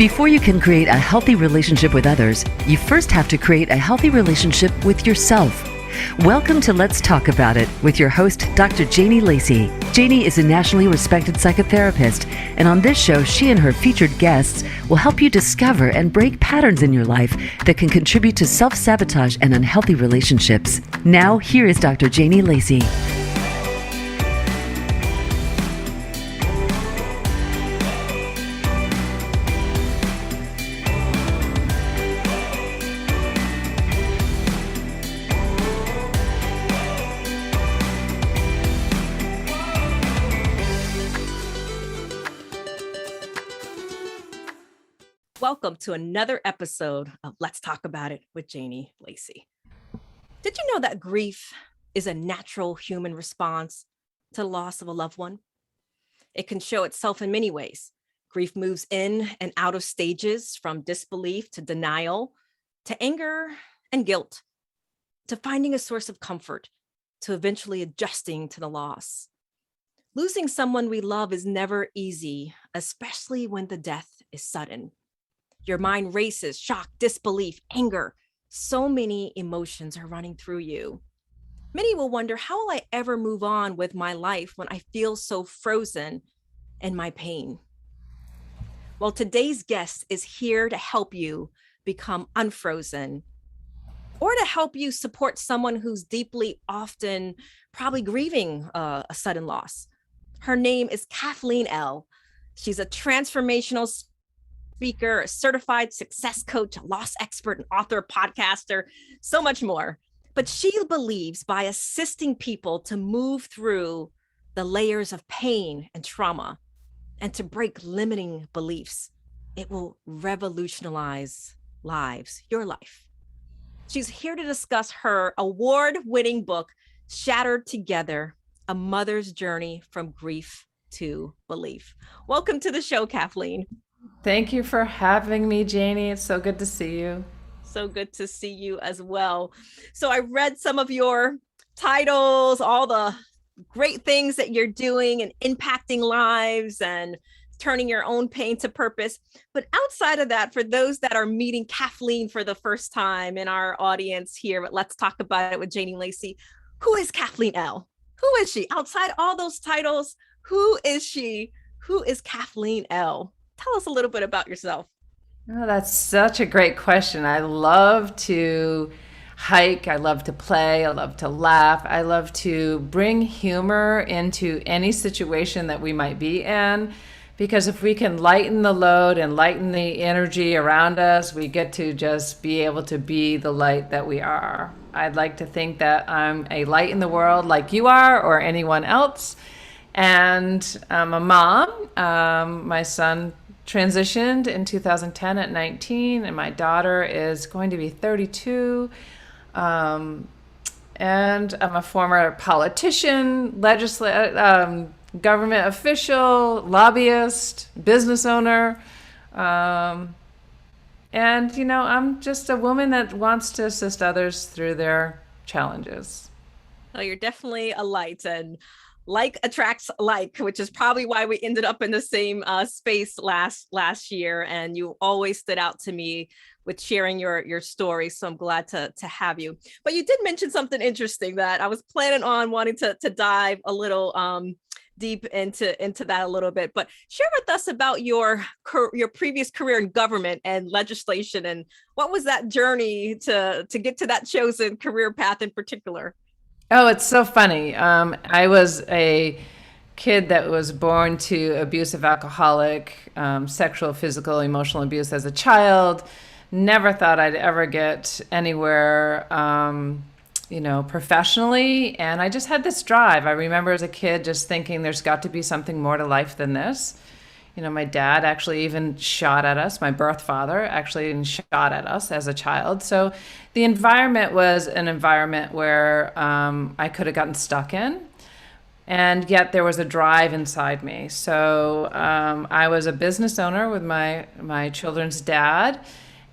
Before you can create a healthy relationship with others, you first have to create a healthy relationship with yourself. Welcome to Let's Talk About It with your host, Dr. Janie Lacy. Janie is a nationally respected psychotherapist, and on this show, she and her featured guests will help you discover and break patterns in your life that can contribute to self-sabotage and unhealthy relationships. Now, here is Dr. Janie Lacy. Welcome to another episode of Let's Talk About It with Janie Lacy. Did you know that grief is a natural human response to the loss of a loved one? It can show itself in many ways. Grief moves in and out of stages, from disbelief to denial, to anger and guilt, to finding a source of comfort, to eventually adjusting to the loss. Losing someone we love is never easy, especially when the death is sudden. Your mind races, shock, disbelief, anger. So many emotions are running through you. Many will wonder, how will I ever move on with my life when I feel so frozen in my pain? Well, today's guest is here to help you become unfrozen, or to help you support someone who's deeply, often probably grieving a sudden loss. Her name is Cathleen Elle. She's a transformational speaker, a certified success coach, a loss expert, an author, podcaster, so much more. But she believes by assisting people to move through the layers of pain and trauma and to break limiting beliefs, it will revolutionize lives, your life. She's here to discuss her award-winning book, Shattered Together, A Mother's Journey from Grief to Belief. Welcome to the show, Kathleen. Thank you for having me, Janie. It's so good to see you. So good to see you as well. So I read some of your titles, all the great things that you're doing and impacting lives and turning your own pain to purpose. But outside of that, for those that are meeting Kathleen for the first time in our audience here, but Let's Talk About It with Janie Lacy, who is Cathleen Elle? Who is she? Outside all those titles, who is she? Who is Cathleen Elle? Tell us a little bit about yourself. Oh, that's such a great question. I love to hike. I love to play. I love to laugh. I love to bring humor into any situation that we might be in, because if we can lighten the load and lighten the energy around us, we get to just be able to be the light that we are. I'd like to think that I'm a light in the world like you are or anyone else. And I'm a mom. My son transitioned in 2010 at 19, and my daughter is going to be 32. And I'm a former politician, government official, lobbyist, business owner. And, I'm just a woman that wants to assist others through their challenges. Oh, you're definitely a light, and like attracts like, which is probably why we ended up in the same space last year. And you always stood out to me with sharing your story. So I'm glad to have you. But you did mention something interesting that I was planning on wanting to dive a little deep into that a little bit. But share with us about your previous career in government and legislation, and what was that journey to get to that chosen career path in particular? Oh, it's so funny. I was a kid that was born to abusive alcoholic, sexual, physical, emotional abuse as a child. Never thought I'd ever get anywhere, professionally. And I just had this drive. I remember as a kid just thinking there's got to be something more to life than this. My dad actually even shot at us. My birth father actually even shot at us as a child. So the environment was an environment where I could have gotten stuck in. And yet there was a drive inside me. So I was a business owner with my children's dad.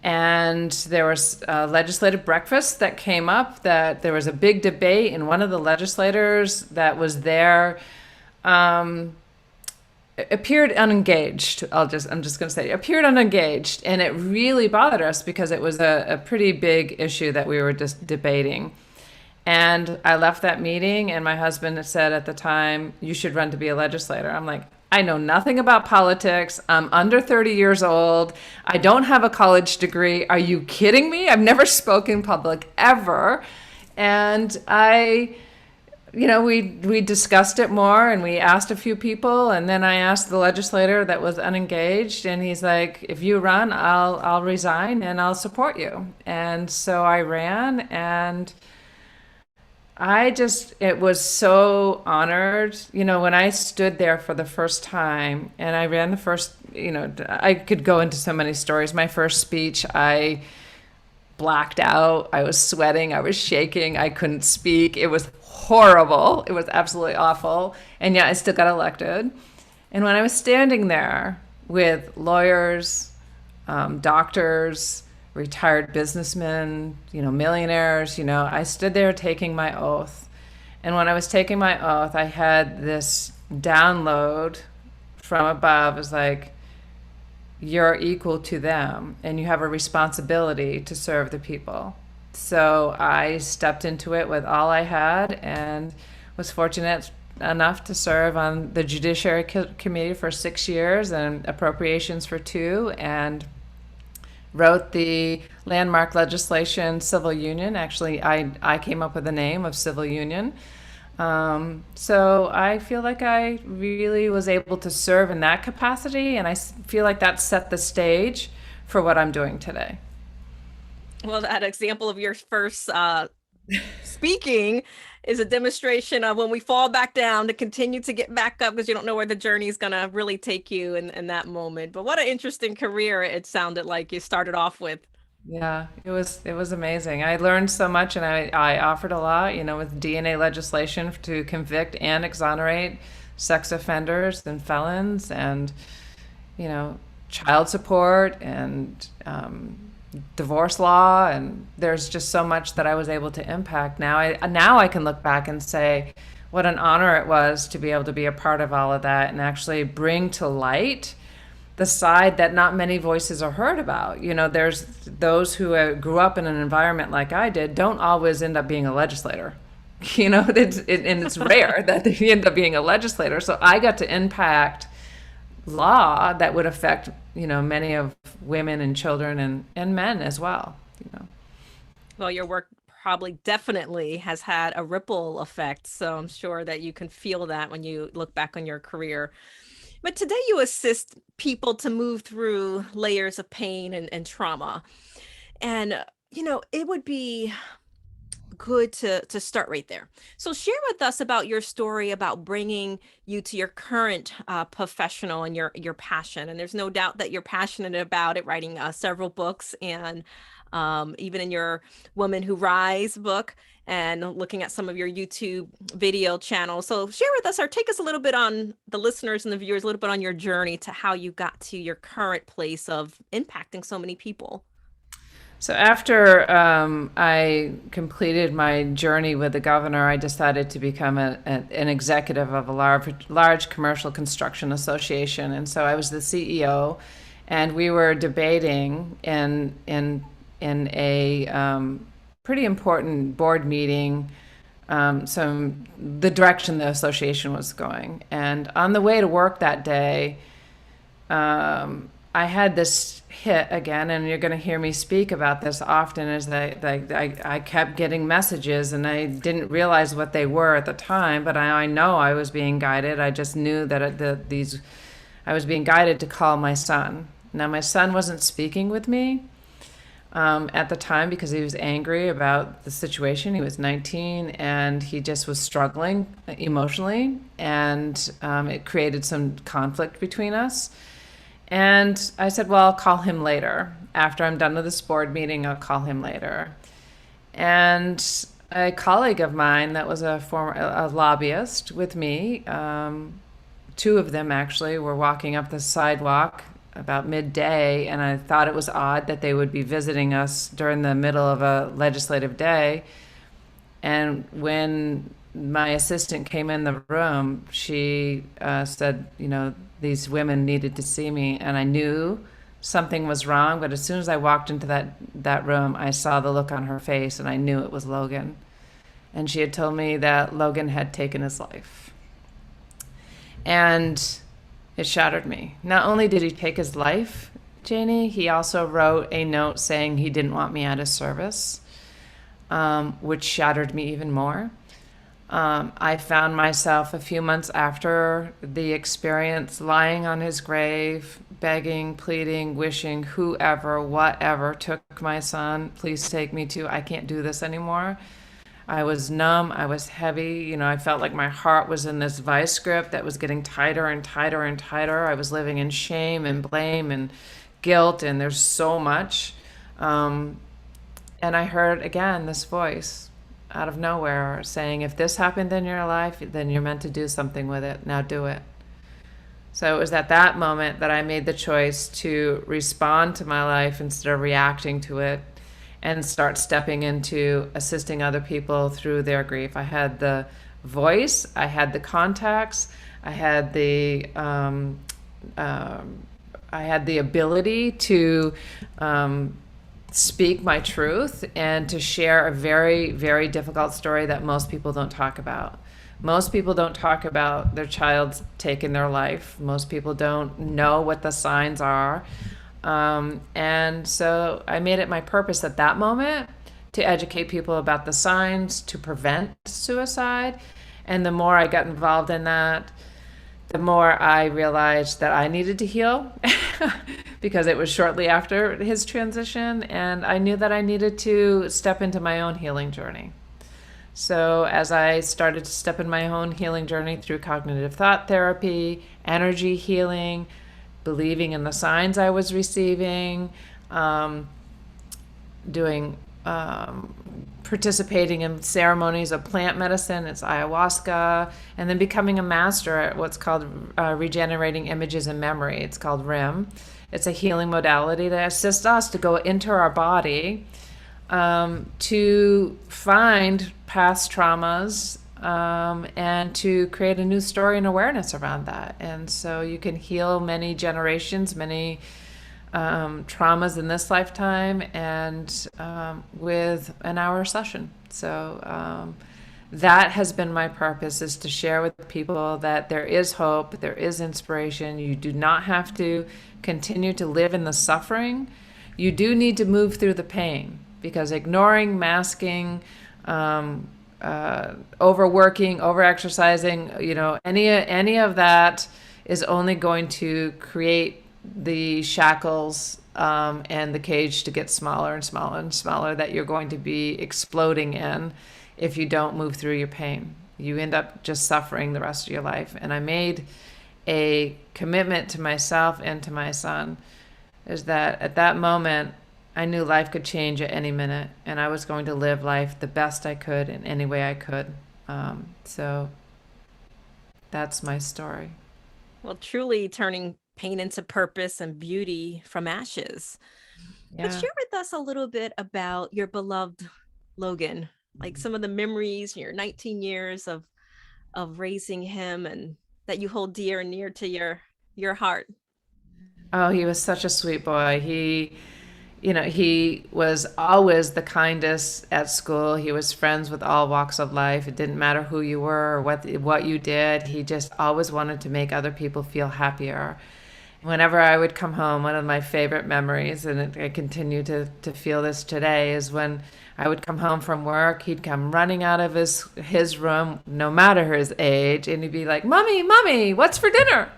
And there was a legislative breakfast that came up, that there was a big debate, and one of the legislators that was there appeared unengaged. I'm just going to say appeared unengaged. And it really bothered us because it was a pretty big issue that we were just debating. And I left that meeting, and my husband said at the time, "You should run to be a legislator." I'm like, I know nothing about politics. I'm under 30 years old. I don't have a college degree. Are you kidding me? I've never spoken in public ever. And we discussed it more, and we asked a few people, and then I asked the legislator that was unengaged, and he's like, "If you run, I'll resign and I'll support you." And so I ran, and it was so honored, when I stood there for the first time and I ran the first, I could go into so many stories. My first speech, I blacked out. I was sweating. I was shaking. I couldn't speak. It was horrible. It was absolutely awful. And yet I still got elected. And when I was standing there with lawyers, doctors, retired businessmen, millionaires, I stood there taking my oath. And when I was taking my oath, I had this download from above. It was like, you're equal to them and you have a responsibility to serve the people. So I stepped into it with all I had and was fortunate enough to serve on the Judiciary Committee for 6 years and Appropriations for 2, and wrote the landmark legislation, Civil Union. Actually, I came up with the name of Civil Union. So I feel like I really was able to serve in that capacity, and I feel like that set the stage for what I'm doing today. Well, that example of your first speaking is a demonstration of when we fall back down to continue to get back up, because you don't know where the journey is going to really take you in that moment. But what an interesting career it sounded like you started off with. Yeah, it was amazing. I learned so much, and I offered a lot, with DNA legislation to convict and exonerate sex offenders and felons, and, child support and divorce law, and there's just so much that I was able to impact. Now I can look back and say what an honor it was to be able to be a part of all of that and actually bring to light the side that not many voices are heard about. There's those who grew up in an environment like I did don't always end up being a legislator. And it's rare that they end up being a legislator. So I got to impact law that would affect many of women and children and men as well. Well, your work probably definitely has had a ripple effect, so I'm sure that you can feel that when you look back on your career. But today you assist people to move through layers of pain and trauma, and it would be good to start right there. So share with us about your story about bringing you to your current professional and your passion. And there's no doubt that you're passionate about it, writing several books, and even in your Women Who Rise book, and looking at some of your YouTube video channels. So share with us, or take us a little bit, on the listeners and the viewers, a little bit on your journey to how you got to your current place of impacting so many people. So after I completed my journey with the governor, I decided to become an executive of a large commercial construction association. And so I was the CEO, and we were debating in a pretty important board meeting the direction the association was going. And on the way to work that day, I had this hit again, and you're going to hear me speak about this often, is that I kept getting messages, and I didn't realize what they were at the time, but I know I was being guided. I just knew that I was being guided to call my son. Now, my son wasn't speaking with me at the time because he was angry about the situation. He was 19, and he just was struggling emotionally, and it created some conflict between us. And I said, well, I'll call him later. After I'm done with this board meeting, I'll call him later. And a colleague of mine that was a lobbyist with me, two of them actually, were walking up the sidewalk about midday, and I thought it was odd that they would be visiting us during the middle of a legislative day. And when my assistant came in the room, she said, these women needed to see me, and I knew something was wrong. But as soon as I walked into that room, I saw the look on her face, and I knew it was Logan. And she had told me that Logan had taken his life. And it shattered me. Not only did he take his life, Janie, he also wrote a note saying he didn't want me at his service, which shattered me even more. I found myself a few months after the experience lying on his grave, begging, pleading, wishing whoever, whatever took my son, please take me too. I can't do this anymore. I was numb. I was heavy. I felt like my heart was in this vice grip that was getting tighter and tighter and tighter. I was living in shame and blame and guilt, and there's so much. And I heard again this voice out of nowhere saying, if this happened in your life, then you're meant to do something with it. Now do it. So it was at that moment that I made the choice to respond to my life instead of reacting to it, and start stepping into assisting other people through their grief. I had the voice, I had the contacts, I had the ability to speak my truth and to share a very, very difficult story that most people don't talk about. Most people don't talk about their child's taking their life. Most people don't know what the signs are. And so I made it my purpose at that moment to educate people about the signs, to prevent suicide. And the more I got involved in that, the more I realized that I needed to heal because it was shortly after his transition, and I knew that I needed to step into my own healing journey. So as I started to step in my own healing journey through cognitive thought therapy, energy healing, believing in the signs I was receiving, participating in ceremonies of plant medicine, it's ayahuasca, and then becoming a master at what's called regenerating images and memory. It's called RIM. It's a healing modality that assists us to go into our body to find past traumas and to create a new story and awareness around that. And so you can heal many generations, many traumas in this lifetime, and with an hour session. So that has been my purpose, is to share with people that there is hope, there is inspiration. You do not have to continue to live in the suffering. You do need to move through the pain, because ignoring, masking, overworking, overexercising, any of that is only going to create the shackles and the cage to get smaller and smaller and smaller that you're going to be exploding in if you don't move through your pain. You end up just suffering the rest of your life. And I made a commitment to myself and to my son, is that at that moment, I knew life could change at any minute, and I was going to live life the best I could in any way I could. So that's my story. Well, truly turning pain into purpose and beauty from ashes. Yeah. But share with us a little bit about your beloved Logan, like some of the memories, your 19 years of raising him, and that you hold dear and near to your heart. Oh, he was such a sweet boy. He was always the kindest at school. He was friends with all walks of life. It didn't matter who you were or what you did. He just always wanted to make other people feel happier. Whenever I would come home, one of my favorite memories, and I continue to feel this today, is when I would come home from work, he'd come running out of his room, no matter his age, and he'd be like, "Mommy, Mommy, what's for dinner?"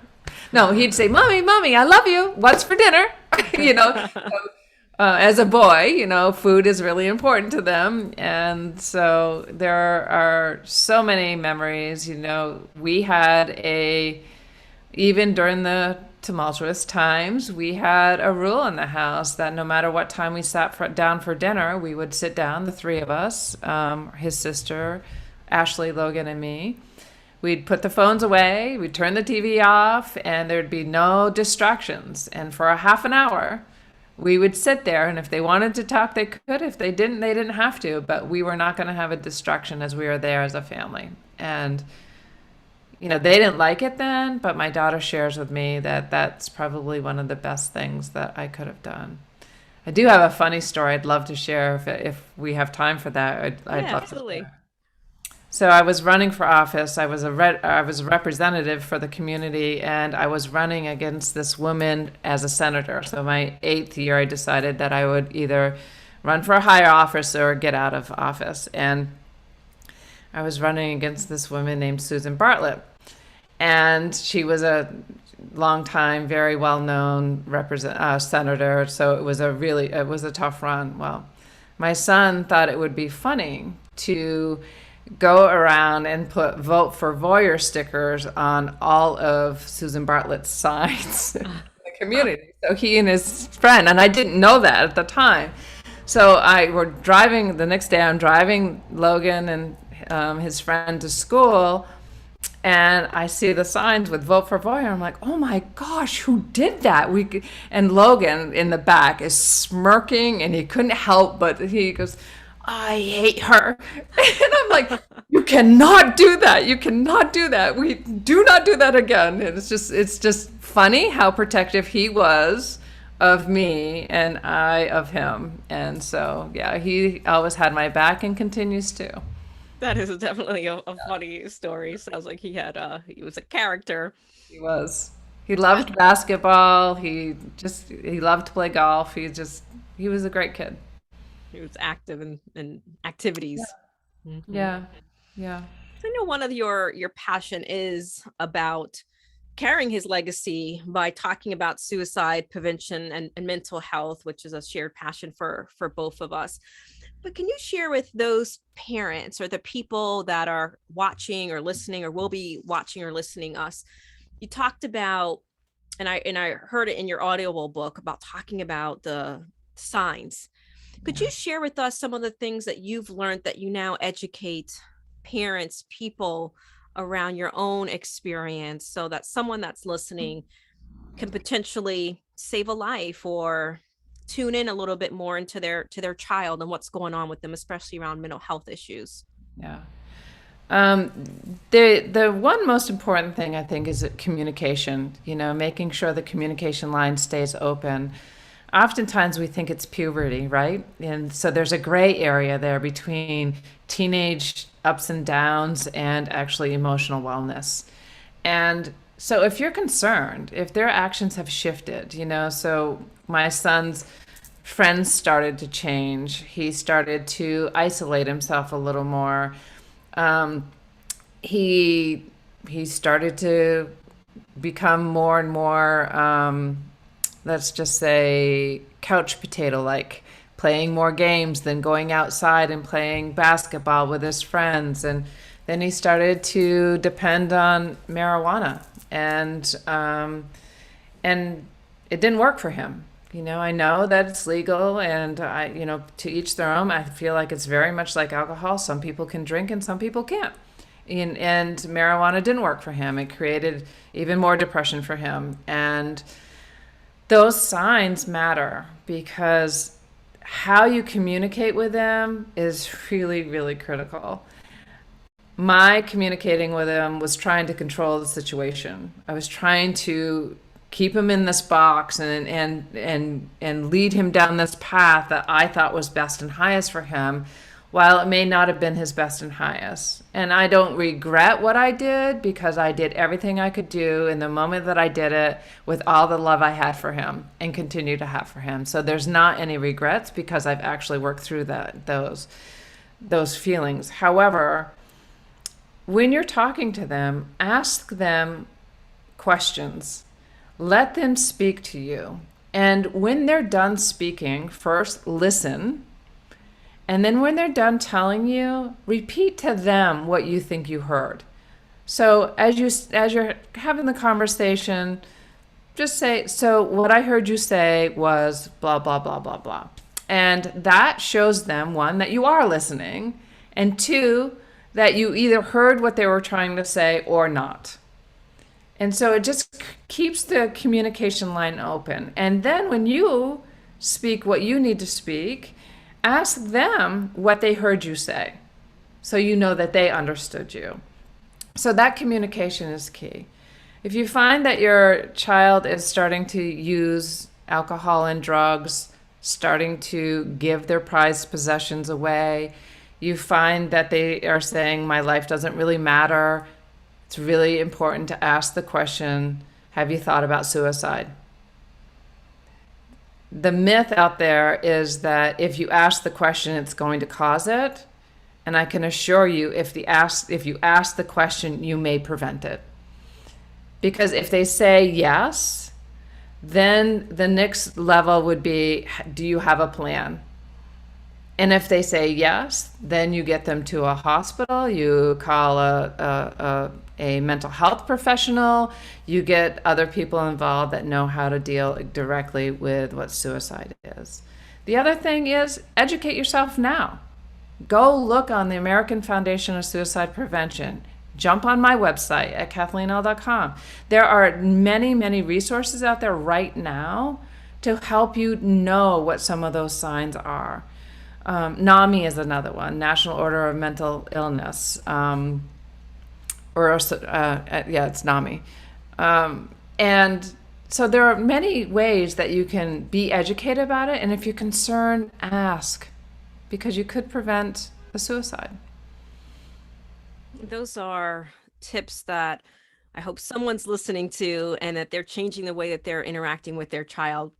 No, he'd say, "Mommy, Mommy, I love you. What's for dinner?" As a boy, food is really important to them. And so there are so many memories. We had even during the tumultuous times, we had a rule in the house that no matter what time we sat down for dinner, we would sit down, the three of us, his sister, Ashley, Logan, and me. We'd put the phones away, we'd turn the TV off, and there'd be no distractions. And for a half an hour, we would sit there, and if they wanted to talk, they could. If they didn't, they didn't have to. But we were not going to have a distraction as we were there as a family. And, they didn't like it then, but my daughter shares with me that that's probably one of the best things that I could have done. I do have a funny story I'd love to share if we have time for that. I'd Yeah, love absolutely. to share. So I was running for office. I was a representative for the community, and I was running against this woman as a senator. So my 8th year, I decided that I would either run for a higher office or get out of office. And I was running against this woman named Susan Bartlett, and she was a longtime, very well-known senator. So it was a tough run. Well, my son thought it would be funny to go around and put vote for voyeur stickers on all of Susan Bartlett's signs in the community. So he and his friend, and I didn't know that at the time. So the next day I'm driving Logan and his friend to school, and I see the signs with vote for voyeur. I'm like, oh my gosh, who did that? And Logan in the back is smirking, and he couldn't help but he goes, I hate her. And I'm like, you cannot do that. You cannot do that. We do not do that again. And it's just funny how protective he was of me and I of him. And so, yeah, he always had my back and continues to. That is definitely a funny story. Sounds like he was a character. He was. He loved basketball. He loved to play golf. He was a great kid. He was active in activities. Yeah. Mhm. Yeah. I know one of your passion is about carrying his legacy by talking about suicide prevention and mental health, which is a shared passion for both of us. But can you share with those parents or the people that are watching or listening or will be watching or listening us? You talked about, and I heard it in your Audible book about talking about the signs. Could you share with us some of the things that you've learned that you now educate parents, people around your own experience, so that someone that's listening can potentially save a life or tune in a little bit more into their child and what's going on with them, especially around mental health issues? Yeah. The one most important thing I think is communication, making sure the communication line stays open. Oftentimes we think it's puberty, right? And so there's a gray area there between teenage ups and downs and actually emotional wellness. And so if you're concerned, if their actions have shifted, so my son's friends started to change. He started to isolate himself a little more. He started to become more and more, let's just say, couch potato-like, playing more games than going outside and playing basketball with his friends. And then he started to depend on marijuana, and it didn't work for him. I know that it's legal, and to each their own. I feel like it's very much like alcohol. Some people can drink and some people can't. And marijuana didn't work for him. It created even more depression for him. And those signs matter, because how you communicate with them is really, really critical. My communicating with him was trying to control the situation. I was trying to keep him in this box and lead him down this path that I thought was best and highest for him, while it may not have been his best and highest. And I don't regret what I did, because I did everything I could do in the moment that I did it with all the love I had for him and continue to have for him. So there's not any regrets, because I've actually worked through those feelings. However, when you're talking to them, ask them questions. Let them speak to you. And when they're done speaking, first listen. And then when they're done telling you, repeat to them what you think you heard. So as you're having the conversation, just say, so what I heard you say was blah, blah, blah, blah, blah. And that shows them, one, that you are listening, and two, that you either heard what they were trying to say or not. And so it just keeps the communication line open. And then when you speak what you need to speak, ask them what they heard you say, so you know that they understood you. So that communication is key. If you find that your child is starting to use alcohol and drugs, starting to give their prized possessions away, you find that they are saying, my life doesn't really matter, it's really important to ask the question, have you thought about suicide? The myth out there is that if you ask the question, it's going to cause it. And I can assure you, if you ask the question, you may prevent it. Because if they say yes, then the next level would be, do you have a plan? And if they say yes, then you get them to a hospital, you call a mental health professional, you get other people involved that know how to deal directly with what suicide is. The other thing is educate yourself now. Go look on the American Foundation of Suicide Prevention. Jump on my website at CathleenElle.com. There are many, many resources out there right now to help you know what some of those signs are. NAMI is another one, National Order of Mental Illness. It's NAMI. And so there are many ways that you can be educated about it. And if you're concerned, ask, because you could prevent a suicide. Those are tips that I hope someone's listening to, and that they're changing the way that they're interacting with their child.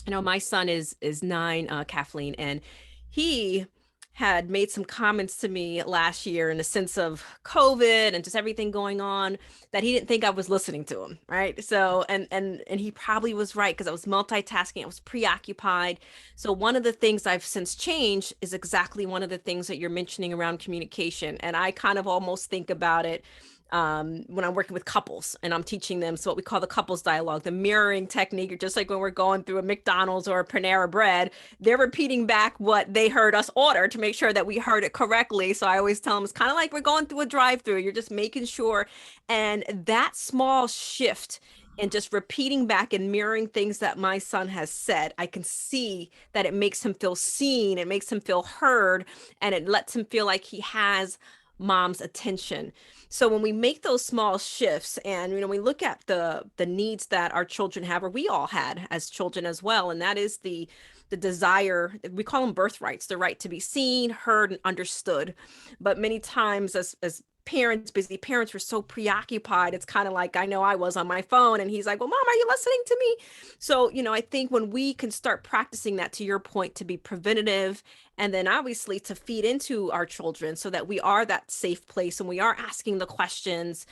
You know, my son is 9, Kathleen, and he had made some comments to me last year in the sense of COVID and just everything going on, that he didn't think I was listening to him, right? So, and he probably was right, because I was multitasking, I was preoccupied. So one of the things I've since changed is exactly one of the things that you're mentioning around communication. And I kind of almost think about it when I'm working with couples and I'm teaching them, so what we call the couples dialogue, the mirroring technique. Just like when we're going through a McDonald's or a Panera Bread, they're repeating back what they heard us order to make sure that we heard it correctly. So I always tell them it's kind of like we're going through a drive-through. You're just making sure. And that small shift and just repeating back and mirroring things that my son has said, I can see that it makes him feel seen, it makes him feel heard, and it lets him feel like he has mom's attention. So when we make those small shifts, and we look at the needs that our children have, or we all had as children as well, and that is the desire, we call them birthrights, the right to be seen, heard, and understood. But many times as parents, busy parents, were so preoccupied. It's kind of like, I know I was on my phone, and he's like, well, Mom, are you listening to me? So, I think when we can start practicing that, to your point, to be preventative, and then obviously to feed into our children so that we are that safe place and we are asking the questions,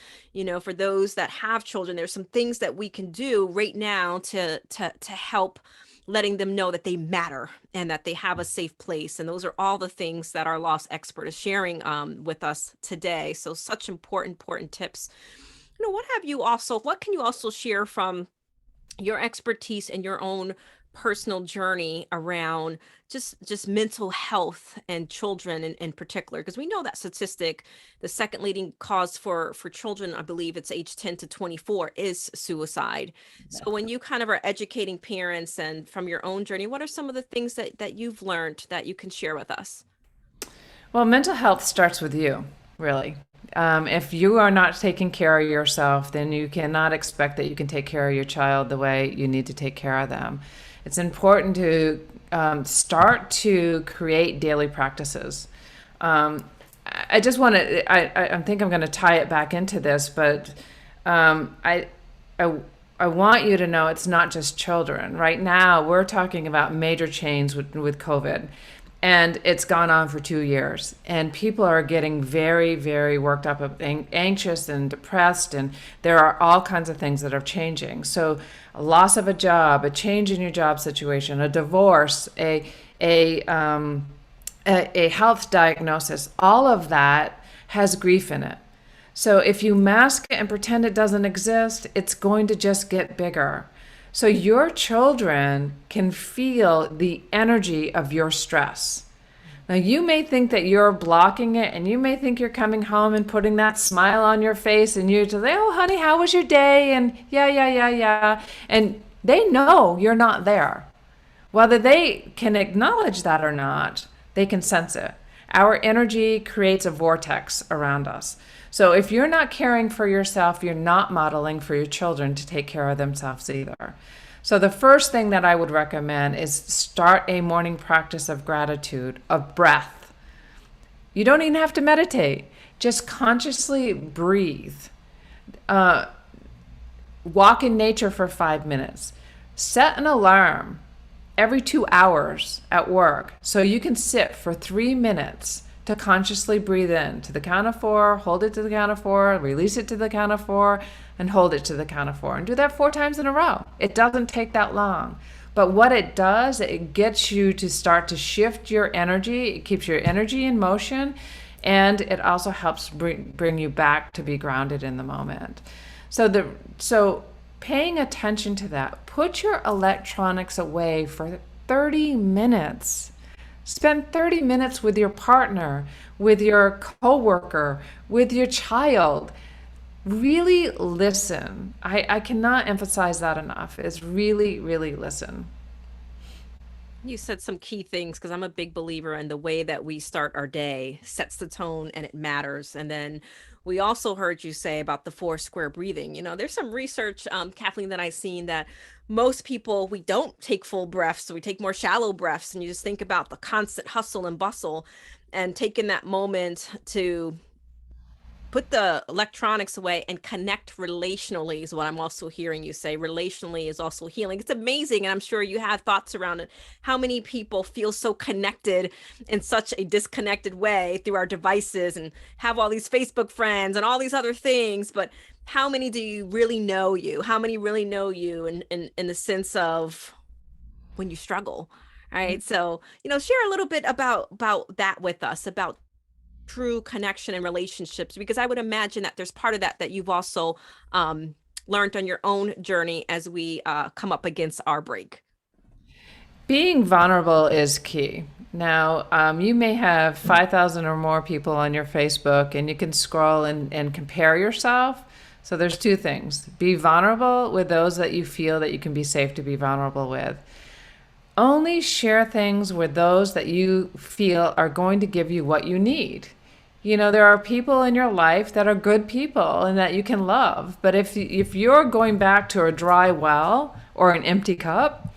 for those that have children, there's some things that we can do right now to help letting them know that they matter and that they have a safe place. And those are all the things that our loss expert is sharing with us today. So such important tips. What can you also share from your expertise and your own personal journey around just mental health and children in particular? Because we know that statistic, the second leading cause for children, I believe it's age 10 to 24, is suicide. So when you kind of are educating parents, and from your own journey, what are some of the things that you've learned that you can share with us? Well, mental health starts with you, really. If you are not taking care of yourself, then you cannot expect that you can take care of your child the way you need to take care of them. It's important to start to create daily practices. I just want to, I think I'm going to tie it back into this, but I want you to know it's not just children. Right now, we're talking about major change with COVID. And it's gone on for 2 years, and people are getting very, very worked up, anxious and depressed, and there are all kinds of things that are changing. So a loss of a job, a change in your job situation, a divorce, a health diagnosis, all of that has grief in it. So if you mask it and pretend it doesn't exist, it's going to just get bigger. So your children can feel the energy of your stress. Now, you may think that you're blocking it, and you may think you're coming home and putting that smile on your face, and you're just like, oh, honey, how was your day? And yeah. And they know you're not there. Whether they can acknowledge that or not, they can sense it. Our energy creates a vortex around us. So if you're not caring for yourself, you're not modeling for your children to take care of themselves either. So the first thing that I would recommend is start a morning practice of gratitude, of breath. You don't even have to meditate. Just consciously breathe. Walk in nature for 5 minutes. Set an alarm every 2 hours at work so you can sit for 3 minutes to consciously breathe in to the count of 4, hold it to the count of 4, release it to the count of 4, and hold it to the count of 4. And do that 4 times in a row. It doesn't take that long. But what it does, it gets you to start to shift your energy. It keeps your energy in motion, and it also helps bring you back to be grounded in the moment. So paying attention to that, put your electronics away for 30 minutes. Spend 30 minutes with your partner, with your coworker, with your child. Really listen. I cannot emphasize that enough, is really, really listen. You said some key things, because I'm a big believer in the way that we start our day sets the tone and it matters. And then we also heard you say about the 4 square breathing. There's some research, Kathleen, that I've seen that most people, we don't take full breaths, so we take more shallow breaths. And you just think about the constant hustle and bustle, and taking that moment to put the electronics away and connect relationally is what I'm also hearing you say. Relationally is also healing. It's amazing. And I'm sure you have thoughts around it. How many people feel so connected in such a disconnected way through our devices and have all these Facebook friends and all these other things, but how many do you really know you? How many really know you in the sense of when you struggle, right? So, share a little bit about that with us, about true connection and relationships, because I would imagine that there's part of that you've also learned on your own journey as we come up against our break. Being vulnerable is key. Now, you may have 5,000 or more people on your Facebook, and you can scroll and compare yourself. So there's 2 things. Be vulnerable with those that you feel that you can be safe to be vulnerable with. Only share things with those that you feel are going to give you what you need. There are people in your life that are good people and that you can love. But if you're going back to a dry well or an empty cup,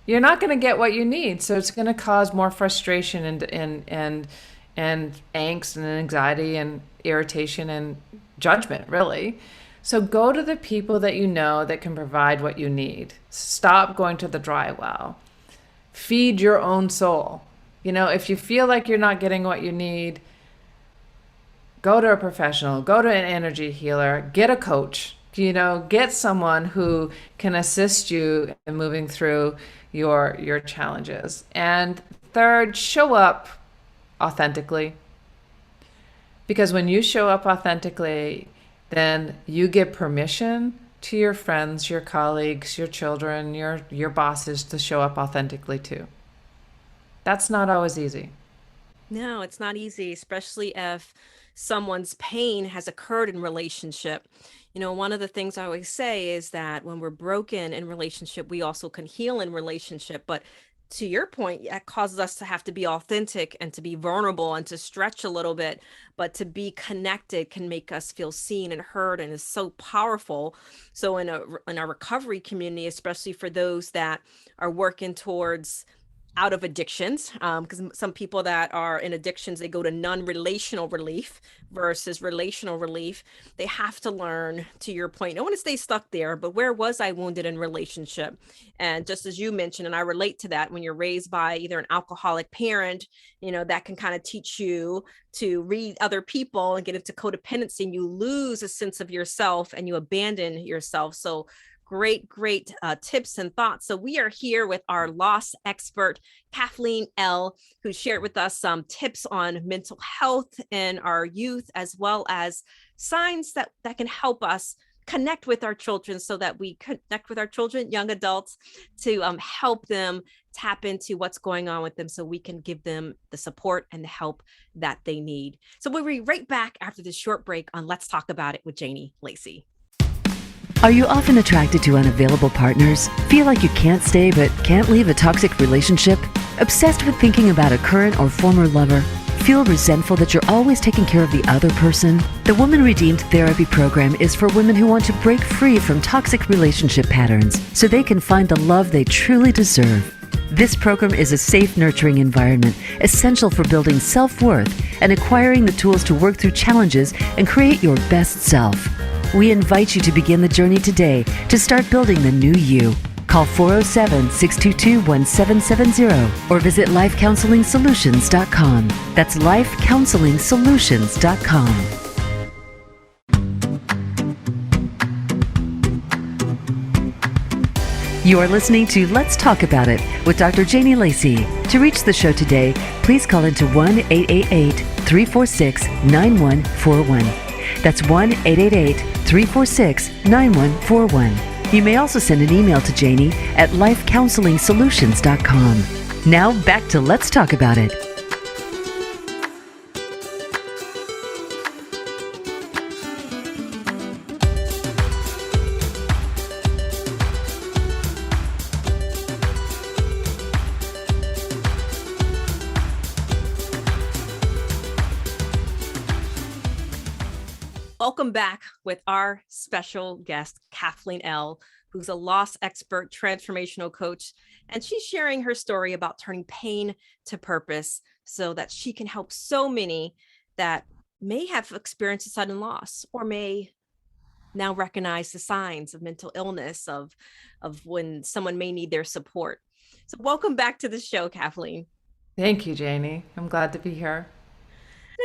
you're not going to get what you need. So it's going to cause more frustration and angst and anxiety and irritation and judgment, really. So go to the people that you know that can provide what you need. Stop going to the dry well. Feed your own soul. If you feel like you're not getting what you need, go to a professional, go to an energy healer, get a coach, get someone who can assist you in moving through your challenges. And third, show up authentically. Because when you show up authentically, then you give permission to your friends, your colleagues, your children, your bosses to show up authentically too. That's not always easy. No, it's not easy, especially if someone's pain has occurred in relationship. One of the things I always say is that when we're broken in relationship, we also can heal in relationship. But to your point, it causes us to have to be authentic and to be vulnerable and to stretch a little bit, but to be connected can make us feel seen and heard, and is so powerful. So in a recovery community, especially for those that are working towards out of addictions, because some people that are in addictions, they go to non-relational relief versus relational relief. They have to learn, to your point, I don't want to stay stuck there, but where was I wounded in relationship? And just as you mentioned, and I relate to that, when you're raised by either an alcoholic parent, that can kind of teach you to read other people and get into codependency, and you lose a sense of yourself and you abandon yourself. So great tips and thoughts. So we are here with our loss expert, Cathleen Elle, who shared with us some tips on mental health in our youth, as well as signs that can help us connect with our children, so that we connect with our children, young adults, to help them tap into what's going on with them, so we can give them the support and the help that they need. So we'll be right back after this short break on Let's Talk About It with Janie Lacy. Are you often attracted to unavailable partners? Feel like you can't stay but can't leave a toxic relationship? Obsessed with thinking about a current or former lover? Feel resentful that you're always taking care of the other person? The Woman Redeemed Therapy Program is for women who want to break free from toxic relationship patterns so they can find the love they truly deserve. This program is a safe, nurturing environment essential for building self-worth and acquiring the tools to work through challenges and create your best self. We invite you to begin the journey today to start building the new you. Call 407-622-1770 or visit lifecounselingsolutions.com. That's lifecounselingsolutions.com. You are listening to Let's Talk About It with Dr. Janie Lacy. To reach the show today, please call into 1-888-346-9141. That's 1-888-346-9141. You may also send an email to Janie at lifecounselingsolutions.com. Now back to Let's Talk About It. Welcome back with our special guest, Cathleen Elle, who's a loss expert, transformational coach, and she's sharing her story about turning pain to purpose so that she can help so many that may have experienced a sudden loss or may now recognize the signs of mental illness, of when someone may need their support. So welcome back to the show, Kathleen. Thank you, Janie. I'm glad to be here.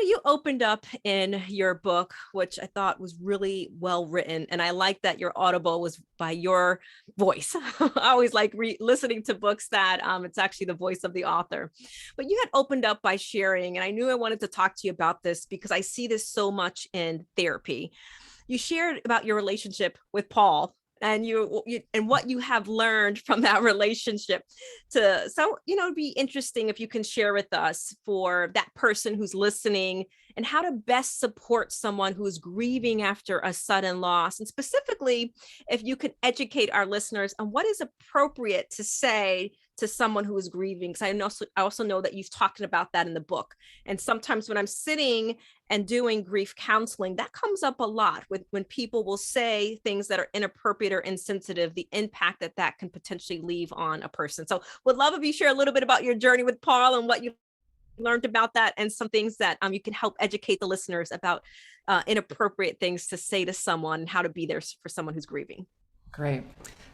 You opened up in your book, which I thought was really well written. And I like that your Audible was by your voice. I always like listening to books that it's actually the voice of the author. But you had opened up by sharing, and I knew I wanted to talk to you about this because I see this so much in therapy. You shared about your relationship with Paul and you and what you have learned from that relationship. It'd be interesting if you can share with us, for that person who's listening, and how to best support someone who is grieving after a sudden loss. And specifically, if you could educate our listeners on what is appropriate to say to someone who is grieving. Because I also know that you've talked about that in the book. And sometimes when I'm sitting and doing grief counseling, that comes up a lot when people will say things that are inappropriate or insensitive, the impact that can potentially leave on a person. So would love if you share a little bit about your journey with Paul and what you learned about that, and some things that you can help educate the listeners about inappropriate things to say to someone, and how to be there for someone who's grieving. Great.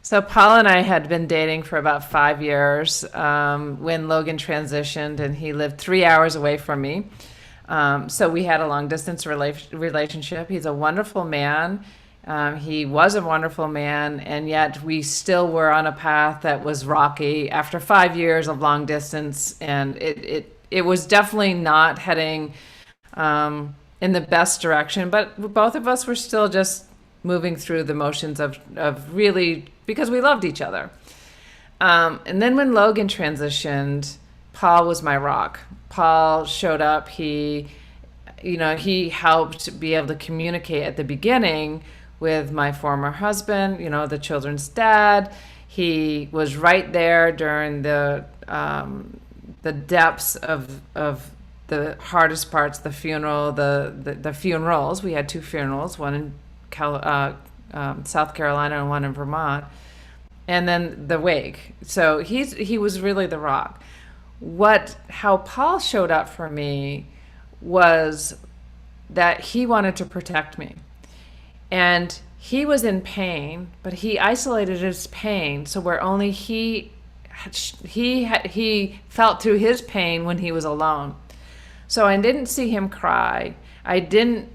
So Paul and I had been dating for about 5 years when Logan transitioned, and he lived 3 hours away from me. So we had a long distance relationship. He's a wonderful man. He was a wonderful man, and yet we still were on a path that was rocky after 5 years of long distance, and it was definitely not heading in the best direction. But both of us were still just moving through the motions of really, because we loved each other. And then when Logan transitioned, Paul was my rock. Paul showed up. He helped be able to communicate at the beginning with my former husband, the children's dad. He was right there during the depths of the hardest parts, the funeral, the funerals. We had 2 funerals, one in South Carolina and one in Vermont, and then the wake. So he was really the rock. How Paul showed up for me was that he wanted to protect me, and he was in pain, but he isolated his pain. So where only he felt through his pain when he was alone. So I didn't see him cry. I didn't.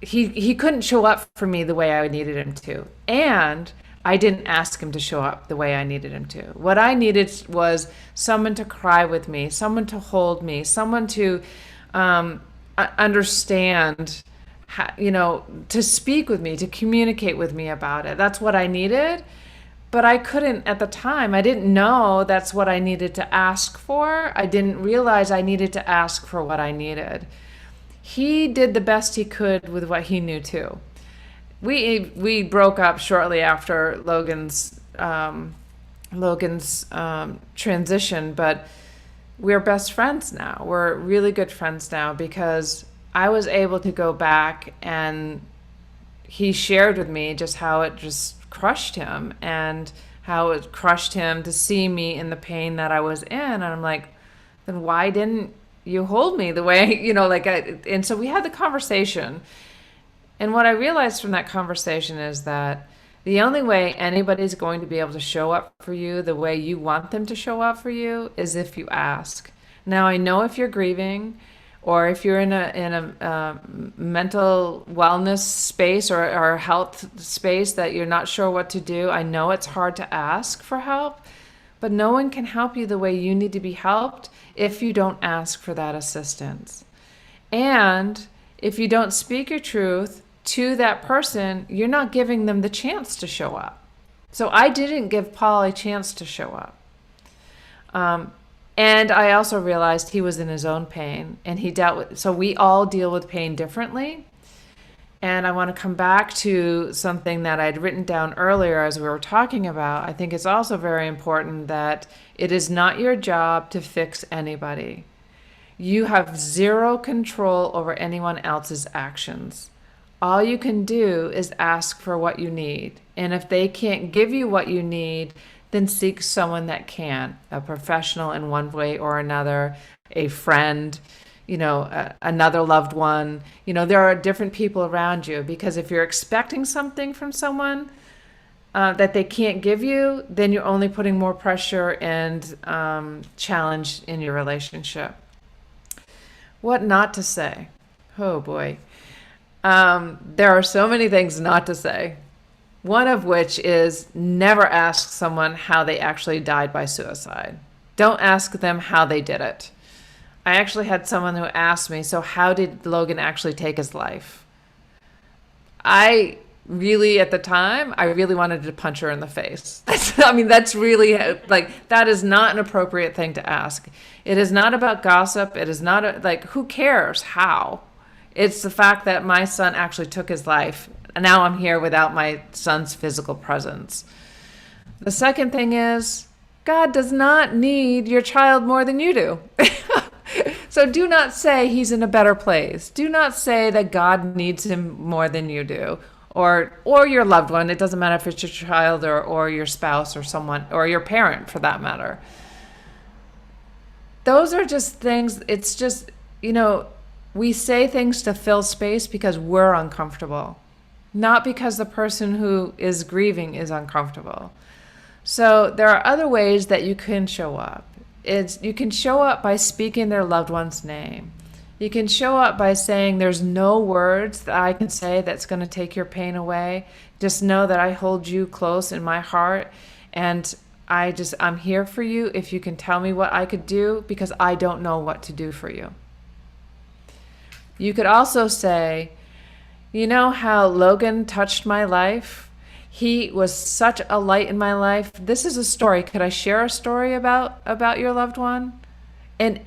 He couldn't show up for me the way I needed him to, and I didn't ask him to show up the way I needed him to. What I needed was someone to cry with me, someone to hold me, someone to understand, to speak with me, to communicate with me about it. That's what I needed. But I couldn't at the time. I didn't know that's what I needed to ask for. I didn't realize I needed to ask for what I needed. He did the best he could with what he knew too. We broke up shortly after Logan's transition, but we're best friends now. We're really good friends now because I was able to go back and he shared with me just how it just crushed him and how it crushed him to see me in the pain that I was in. And I'm like, then why didn't you hold me the way, and so we had the conversation. And what I realized from that conversation is that the only way anybody's going to be able to show up for you the way you want them to show up for you is if you ask. Now, I know if you're grieving or if you're in a mental wellness space or health space that you're not sure what to do, I know it's hard to ask for help, but no one can help you the way you need to be helped if you don't ask for that assistance. And if you don't speak your truth to that person, you're not giving them the chance to show up. So I didn't give Paul a chance to show up. And I also realized he was in his own pain and he dealt with, so we all deal with pain differently. And I want to come back to something that I'd written down earlier as we were talking about. I think it's also very important that it is not your job to fix anybody. You have zero control over anyone else's actions. All you can do is ask for what you need. And if they can't give you what you need, then seek someone that can, a professional in one way or another, a friend, another loved one. There are different people around you, because if you're expecting something from someone that they can't give you, then you're only putting more pressure and challenge in your relationship. What not to say? Oh boy. There are so many things not to say. One of which is never ask someone how they actually died by suicide. Don't ask them how they did it. I actually had someone who asked me, so how did Logan actually take his life? I really, at the time, I really wanted to punch her in the face. That's really, that is not an appropriate thing to ask. It is not about gossip. It is not, who cares how? It's the fact that my son actually took his life. And now I'm here without my son's physical presence. The second thing is, God does not need your child more than you do. So do not say he's in a better place. Do not say that God needs him more than you do. Or your loved one. It doesn't matter if it's your child or your spouse or someone, or your parent for that matter. Those are just things, it's just, we say things to fill space because we're uncomfortable, not because the person who is grieving is uncomfortable. So there are other ways that you can show up. You can show up by speaking their loved one's name. You can show up by saying, there's no words that I can say that's going to take your pain away. Just know that I hold you close in my heart, and I'm here for you if you can tell me what I could do, because I don't know what to do for you. You could also say, you know how Logan touched my life? He was such a light in my life. This is a story. Could I share a story about your loved one? And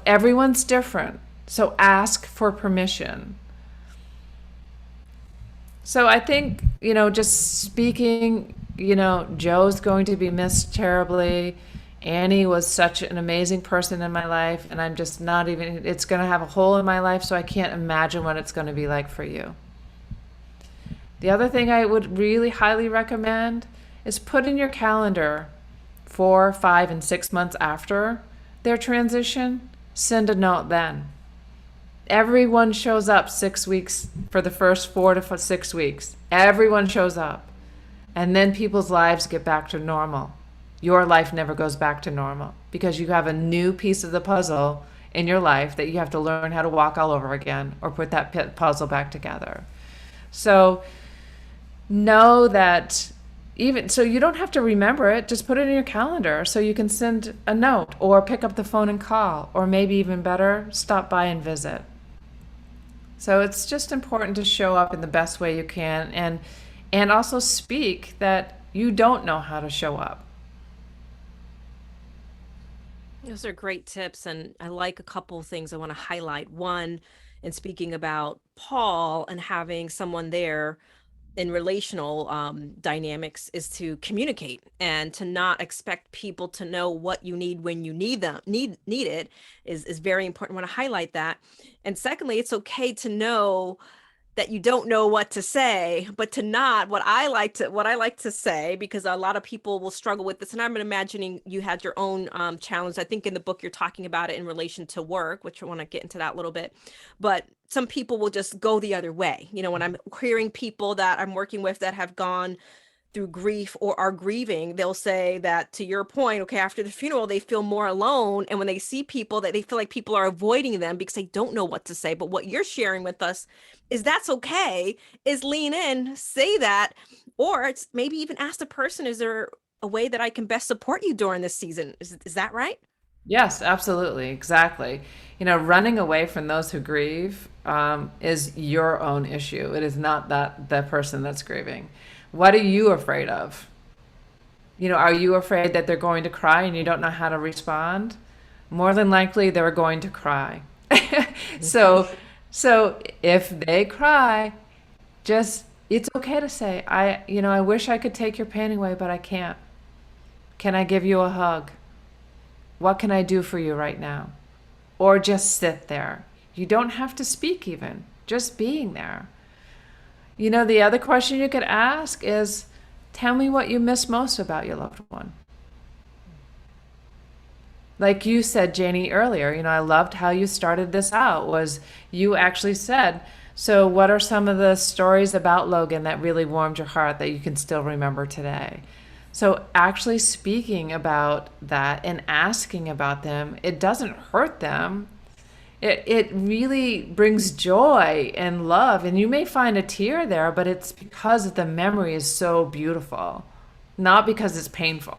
everyone's different. So ask for permission. So I think, just speaking, Joe's going to be missed terribly. Annie was such an amazing person in my life, and I'm just not even, it's going to have a hole in my life, so I can't imagine what it's going to be like for you. The other thing I would really highly recommend is put in your calendar 4, 5, and 6 months after their transition, send a note then. Everyone shows up 6 weeks for the first 4 to 6 weeks. Everyone shows up. And then people's lives get back to normal. Your life never goes back to normal because you have a new piece of the puzzle in your life that you have to learn how to walk all over again or put that puzzle back together. So know that so you don't have to remember it, just put it in your calendar so you can send a note or pick up the phone and call, or maybe even better, stop by and visit. So it's just important to show up in the best way you can, and also speak that you don't know how to show up. Those are great tips. And I like a couple of things I want to highlight. One, in speaking about Paul and having someone there in relational dynamics is to communicate and to not expect people to know what you need when you need it is very important. I want to highlight that. And secondly, it's okay to know that you don't know what to say, but to not what I like to say, because a lot of people will struggle with this. And I'm imagining you had your own challenge. I think in the book you're talking about it in relation to work, which I want to get into that a little bit. But some people will just go the other way. You know, when I'm hearing people that I'm working with that have gone through grief or are grieving, they'll say that, to your point, okay, after the funeral, they feel more alone. And when they see people, that they feel like people are avoiding them because they don't know what to say. But what you're sharing with us is that's okay, is lean in, say that, or it's maybe even ask the person, is there a way that I can best support you during this season? Is that right? Yes, absolutely. Exactly. Running away from those who grieve is your own issue. It is not that the person that's grieving. What are you afraid of? Are you afraid that they're going to cry and you don't know how to respond? More than likely, they're going to cry. So if they cry, it's okay to say, I wish I could take your pain away, but I can't. Can I give you a hug? What can I do for you right now? Or just sit there. You don't have to speak even, just being there. The other question you could ask is, tell me what you miss most about your loved one. Like you said, Janie, earlier, I loved how you started this out, was you actually said, so what are some of the stories about Logan that really warmed your heart that you can still remember today? So actually speaking about that and asking about them, it doesn't hurt them. It really brings joy and love. And you may find a tear there, but it's because the memory is so beautiful, not because it's painful.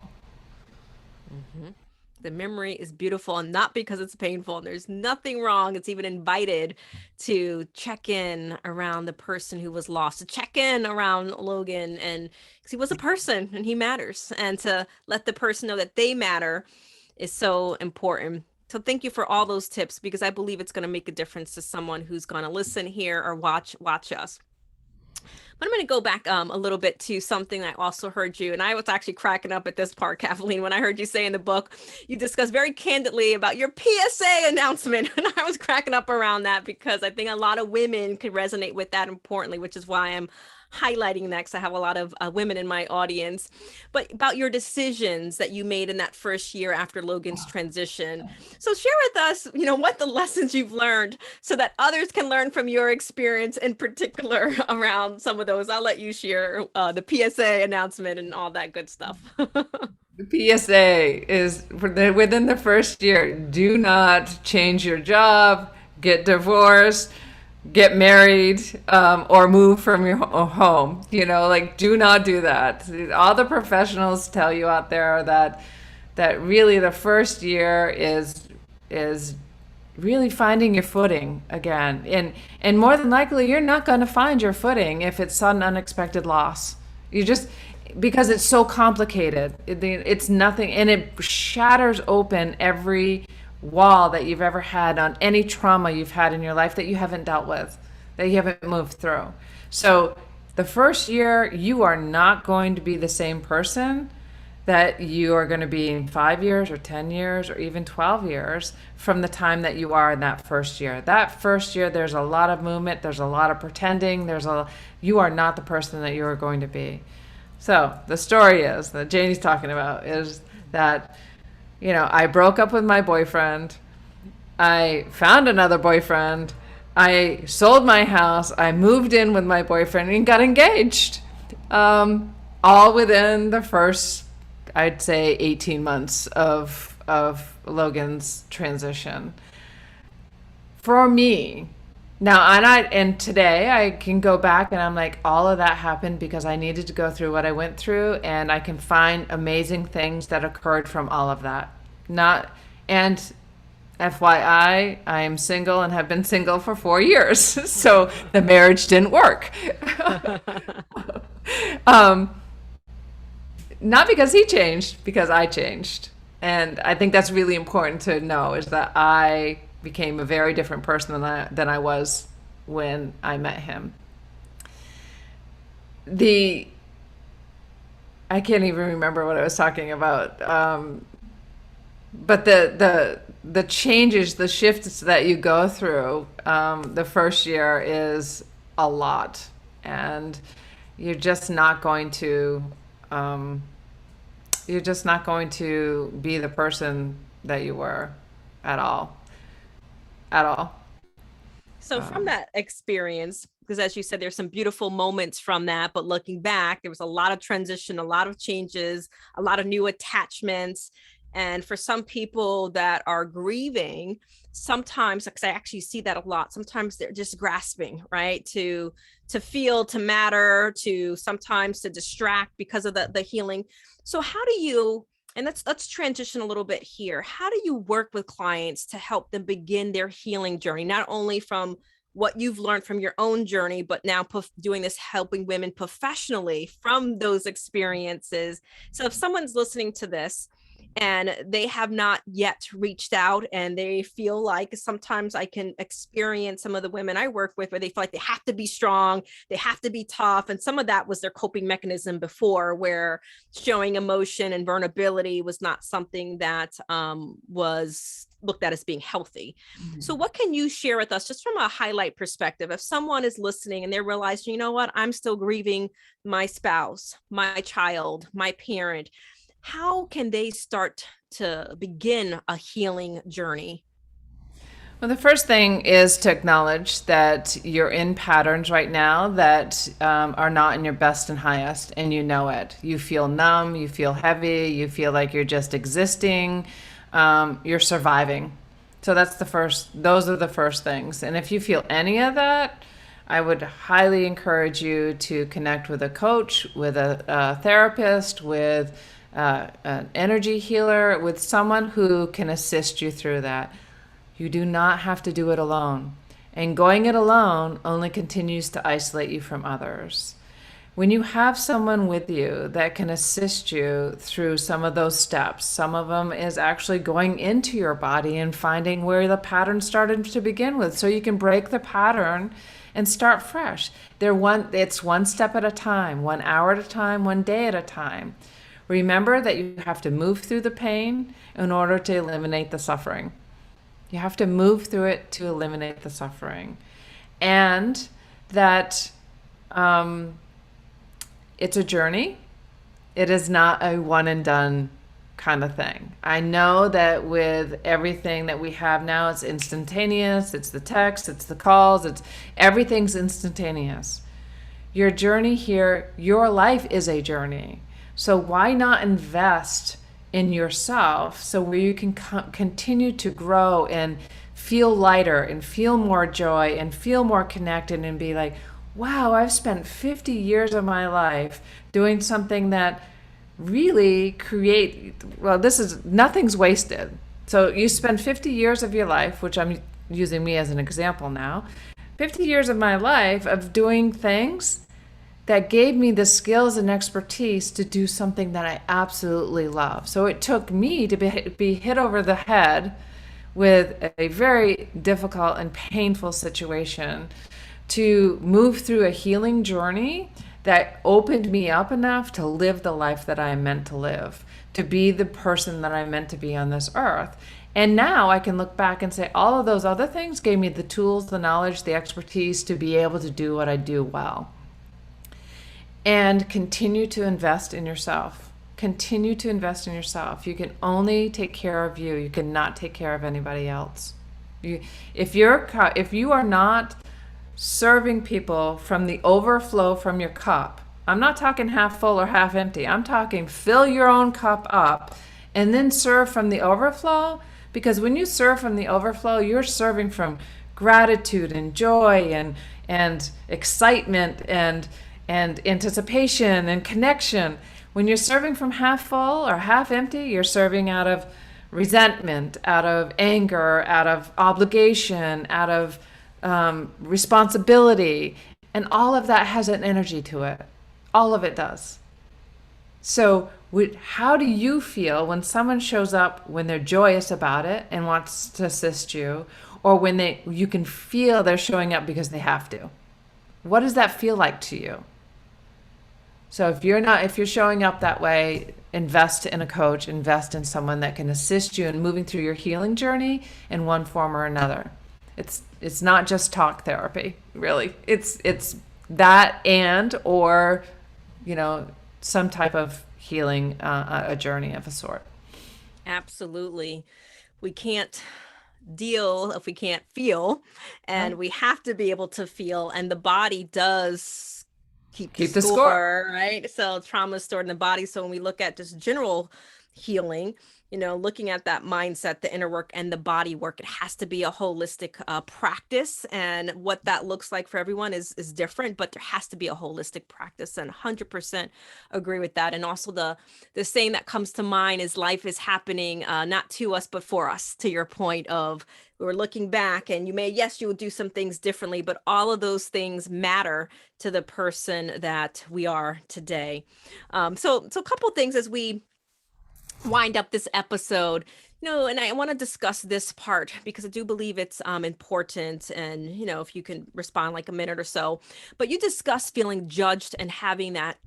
Mm-hmm. The memory is beautiful and not because it's painful. And there's nothing wrong. It's even invited to check in around the person who was lost, to check in around Logan, and because he was a person and he matters. And to let the person know that they matter is so important. So thank you for all those tips, because I believe it's going to make a difference to someone who's going to listen here or watch us. But I'm going to go back a little bit to something I also heard you, and I was actually cracking up at this part, Kathleen, when I heard you say in the book, you discussed very candidly about your PSA announcement. And I was cracking up around that because I think a lot of women could resonate with that importantly, which is why I'm highlighting that, because I have a lot of women in my audience. But about your decisions that you made in that first year after Logan's transition. So share with us, what the lessons you've learned so that others can learn from your experience in particular around some of those. I'll let you share the PSA announcement and all that good stuff. The PSA is within the first year, do not change your job, get divorced, get married, or move from your home. Do not do that. All the professionals tell you out there that really the first year is really finding your footing again. And more than likely, you're not going to find your footing if it's sudden unexpected loss. Because it's so complicated. It's nothing, and it shatters open every wall that you've ever had on any trauma you've had in your life that you haven't dealt with, that you haven't moved through. So the first year, you are not going to be the same person that you are going to be in 5 years or 10 years or even 12 years from the time that you are in that first year. That first year, there's a lot of movement, there's a lot of pretending, you are not the person that you are going to be. So the story is that Janie's talking about is that I broke up with my boyfriend. I found another boyfriend. I sold my house. I moved in with my boyfriend and got engaged. All within the first, I'd say, 18 months of Logan's transition. For me, now, and today I can go back and I'm like, all of that happened because I needed to go through what I went through, and I can find amazing things that occurred from all of that. And FYI, I am single and have been single for 4 years, so the marriage didn't work. Not because he changed, because I changed. And I think that's really important to know, is that I became a very different person than I was when I met him. I can't even remember what I was talking about. But the changes, the shifts that you go through the first year is a lot, and you're just not going to be the person that you were at all. So from that experience, because as you said, there's some beautiful moments from that, but looking back, there was a lot of transition, a lot of changes, a lot of new attachments. And for some people that are grieving, sometimes, because I actually see that a lot, sometimes they're just grasping, right? To feel, to matter, to sometimes to distract because of the healing. So how do you, and let's transition a little bit here. How do you work with clients to help them begin their healing journey, not only from what you've learned from your own journey, but now doing this, helping women professionally from those experiences? So if someone's listening to this and they have not yet reached out and they feel like, sometimes I can experience some of the women I work with where they feel like they have to be strong, they have to be tough. And some of that was their coping mechanism before, where showing emotion and vulnerability was not something that was looked at as being healthy. Mm-hmm. So what can you share with us just from a highlight perspective? If someone is listening and they're realizing, you know what, I'm still grieving my spouse, my child, my parent, how can they start to begin a healing journey? Well, the first thing is to acknowledge that you're in patterns right now that are not in your best and highest, and you know it. You feel numb, you feel heavy, you feel like you're just existing, you're surviving. So those are the first things. And if you feel any of that, I would highly encourage you to connect with a coach, with a therapist, with an energy healer, with someone who can assist you through that. You do not have to do it alone. And going it alone only continues to isolate you from others. When you have someone with you that can assist you through some of those steps, some of them is actually going into your body and finding where the pattern started to begin with, so you can break the pattern and start fresh. It's one step at a time, 1 hour at a time, 1 day at a time. Remember that you have to move through the pain in order to eliminate the suffering. You have to move through it to eliminate the suffering. And that it's a journey. It is not a one and done kind of thing. I know that with everything that we have now, it's instantaneous. It's the text, it's the calls, everything's instantaneous. Your journey here, your life is a journey. So why not invest in yourself so where you can continue to grow and feel lighter and feel more joy and feel more connected and be like, wow, I've spent 50 years of my life doing something that really nothing's wasted. So you spend 50 years of your life, which I'm using me as an example now, 50 years of my life of doing things that gave me the skills and expertise to do something that I absolutely love. So it took me to be hit over the head with a very difficult and painful situation to move through a healing journey that opened me up enough to live the life that I am meant to live, to be the person that I'm meant to be on this earth. And now I can look back and say all of those other things gave me the tools, the knowledge, the expertise to be able to do what I do well. And continue to invest in yourself. Continue to invest in yourself. You can only take care of you. You cannot take care of anybody else. If you are not serving people from the overflow from your cup, I'm not talking half full or half empty. I'm talking fill your own cup up and then serve from the overflow. Because when you serve from the overflow, you're serving from gratitude and joy and excitement and anticipation and connection. When you're serving from half full or half empty, you're serving out of resentment, out of anger, out of obligation, out of responsibility. And all of that has an energy to it. All of it does. So how do you feel when someone shows up when they're joyous about it and wants to assist you, or when you can feel they're showing up because they have to? What does that feel like to you? So if you're showing up that way, invest in a coach, invest in someone that can assist you in moving through your healing journey in one form or another. It's not just talk therapy, really. It's that or some type of healing, a journey of a sort. Absolutely. We can't deal if we can't feel, and we have to be able to feel, and the body does keep the score, right? So trauma is stored in the body. So when we look at just general healing, looking at that mindset, the inner work and the body work, it has to be a holistic practice. And what that looks like for everyone is different, but there has to be a holistic practice, and 100% agree with that. And also the saying that comes to mind is life is happening not to us, but for us, to your point of we're looking back, and you will do some things differently, but all of those things matter to the person that we are today. So a couple of things as we wind up this episode, and I want to discuss this part because I do believe it's important, and if you can respond like a minute or so. But you discuss feeling judged and having that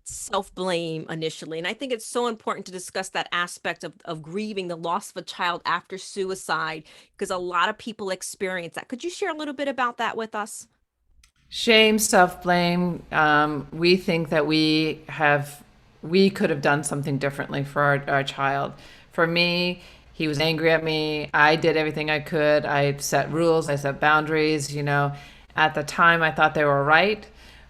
self-blame initially, and I think it's so important to discuss that aspect of grieving the loss of a child after suicide, because a lot of people experience that. Could you share a little bit about that with us? Shame, self-blame. We think that we could have done something differently for our child. For me, he was angry at me. I did everything I could. I set rules. I set boundaries. At the time, I thought they were right.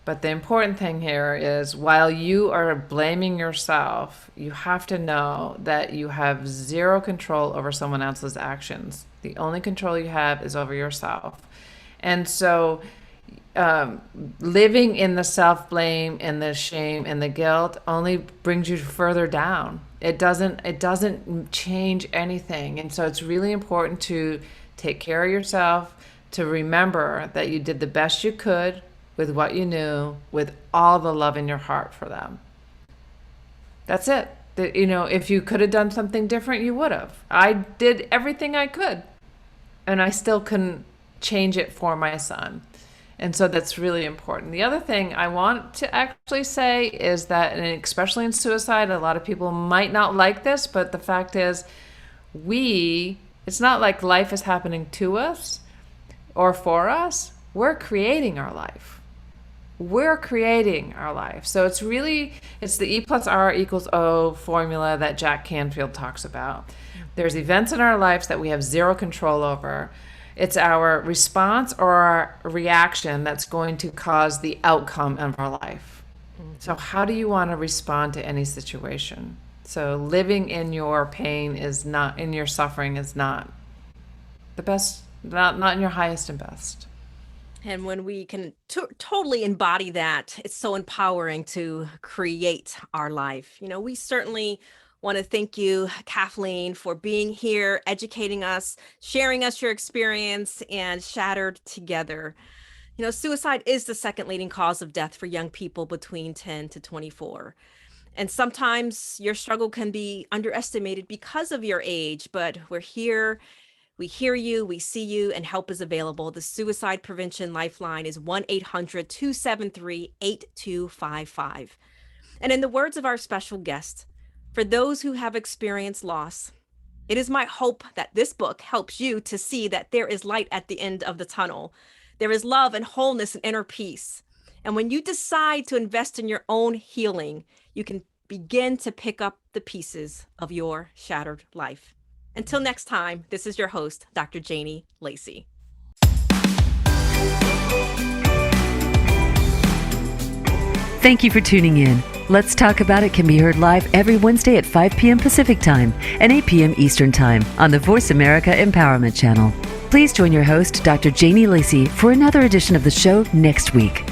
But the important thing here is, while you are blaming yourself, you have to know that you have zero control over someone else's actions. The only control you have is over yourself. And so living in the self-blame and the shame and the guilt only brings you further down. It doesn't change anything. And so it's really important to take care of yourself, to remember that you did the best you could with what you knew, with all the love in your heart for them. That's it. If you could have done something different, you would have. I did everything I could, and I still couldn't change it for my son. And so that's really important. The other thing I want to actually say is that, and especially in suicide, a lot of people might not like this, but the fact is, it's not like life is happening to us or for us. We're creating our life. We're creating our life. So it's the E+R=O formula that Jack Canfield talks about. There's events in our lives that we have zero control over. It's our response or our reaction that's going to cause the outcome of our life. So how do you want to respond to any situation? So living in your pain in your suffering is not the best, not in your highest and best. And when we can totally embody that, it's so empowering to create our life. We certainly want to thank you, Kathleen, for being here, educating us, sharing us your experience, and Shattered Together. Suicide is the second leading cause of death for young people between 10 to 24. And sometimes your struggle can be underestimated because of your age, but we're here. We hear you, we see you, and help is available. The Suicide Prevention Lifeline is 1-800-273-8255. And in the words of our special guest, for those who have experienced loss, it is my hope that this book helps you to see that there is light at the end of the tunnel. There is love and wholeness and inner peace. And when you decide to invest in your own healing, you can begin to pick up the pieces of your shattered life. Until next time, this is your host, Dr. Janie Lacy. Thank you for tuning in. Let's Talk About It can be heard live every Wednesday at 5 p.m. Pacific Time and 8 p.m. Eastern Time on the Voice America Empowerment Channel. Please join your host, Dr. Janie Lacy, for another edition of the show next week.